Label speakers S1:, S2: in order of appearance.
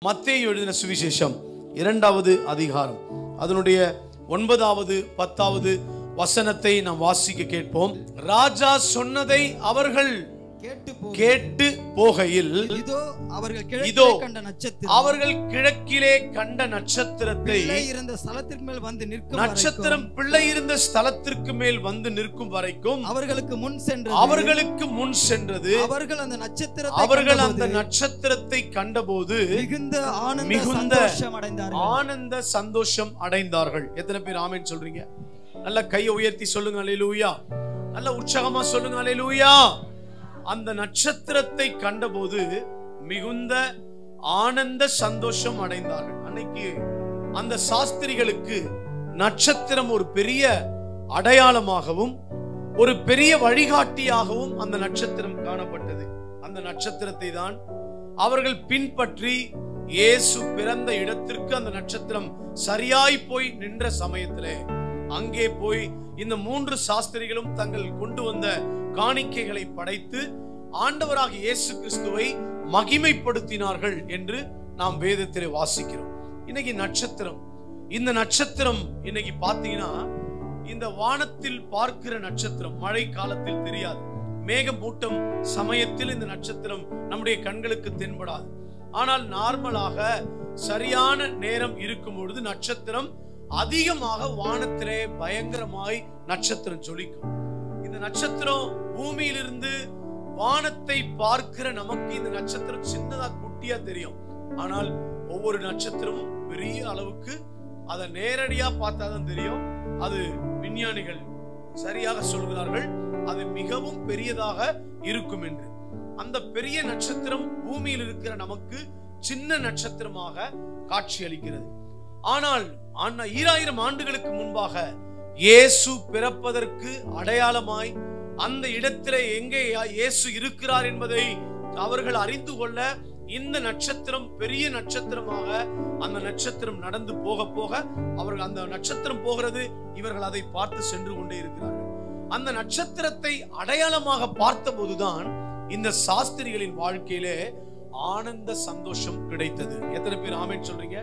S1: மத்தேயு எழுதின சுவிசேஷம் 2வது அதிகாரம் அதனுடைய 9வது 10வது வசனத்தை நாம் வாசிக்க கேட்போம். ராஜா சொன்னதை அவர்கள் கேட்டு போகையில் அவர்கள் கிழக்கிலே கண்ட நட்சத்திரத்தை நட்சத்திரம் பிள்ளை இருந்த ஸ்தலத்திற்கு மேல் வந்து நிற்கும் வரைக்கும் அவர்களுக்கு முன் சென்றது. அவர்கள் அந்த நட்சத்திரத்தை கண்டபோது மிகுந்த ஆனந்த சந்தோஷம் அடைந்தார்கள். எத்தனை பேர் ஆமென் சொல்றீங்க? நல்ல கையை உயர்த்தி சொல்லுங்க அல்லேலூயா. நல்ல உற்சாகமா சொல்லுங்க அல்லேலூயா. அந்த நட்சத்திரத்தை கண்டபோது மிகுந்த ஆனந்த சந்தோஷம் அடைந்தார்கள். அன்னைக்கு அந்த சாஸ்திரிகளுக்கு நட்சத்திரம் ஒரு பெரிய அடையாளமாகவும் ஒரு பெரிய வழிகாட்டியாகவும் அந்த நட்சத்திரம் காணப்பட்டது. அந்த நட்சத்திரத்தை தான் அவர்கள் பின்பற்றி இயேசு பிறந்த இடத்திற்கு அந்த நட்சத்திரம் சரியாய் போய் நின்ற சமயத்திலே அங்கே போய் இந்த 3 சாஸ்திரிகளும் தங்கள் கொண்டு வந்த காணிக்கைகளை படைத்து ஆண்டவராக இயேசு கிறிஸ்துவை மகிமைப்படுத்தினார்கள் என்று நாம் வேதத்திலே வாசிக்கிறோம். இன்னைக்கு நட்சத்திரம், இந்த நட்சத்திரம் இன்னைக்கு பாத்தீங்கன்னா இந்த வானத்தில் பார்க்கிற நட்சத்திரம் மழை காலத்தில் தெரியாது. மேகமூட்டம் சமயத்தில் இந்த நட்சத்திரம் நம்முடைய கண்களுக்கு தென்படாது. ஆனால் நார்மலாக சரியான நேரம் இருக்கும் பொழுது நட்சத்திரம் அதிகமாக வானத்திலே பயங்கரமாய் நட்சத்திரம் ஜொலிக்கும். இந்த நட்சத்திரம் பூமியிலிருந்து வானத்தை பார்க்கிற நமக்கு இந்த நட்சத்திரம் சின்னதா குட்டியா தெரியும். ஆனால் ஒவ்வொரு நட்சத்திரமும் பெரிய அளவுக்கு அதை நேரடியா பார்த்தாதான் தெரியும். அது விஞ்ஞானிகள் சரியாக சொல்கிறார்கள் அது மிகவும் பெரியதாக இருக்கும் என்று. அந்த பெரிய நட்சத்திரம் பூமியில் இருக்கிற நமக்கு சின்ன நட்சத்திரமாக காட்சி அளிக்கிறது. ஆனால் 2000 ஆண்டுகளுக்கு முன்பாக இயேசு பிறப்பதற்கு அடையாளமாய் அந்த இடத்திலே எங்கே இயேசு இருக்கிறார் என்பதை அவர்கள் அறிந்து கொள்ள இந்த நட்சத்திரம் பெரிய நட்சத்திரமாக அந்த நட்சத்திரம் நடந்து போக போக அவர்கள் அந்த நட்சத்திரம் போகிறது, இவர்கள் அதை பார்த்து சென்று கொண்டே இருக்கிறார்கள். அந்த நட்சத்திரத்தை அடையாளமாக பார்த்த போதுதான் இந்த சாஸ்திரிகளின் வாழ்க்கையிலே ஆனந்த சந்தோஷம் கிடைத்தது. எத்தனை பேர் ஆமென் சொல்றீங்க?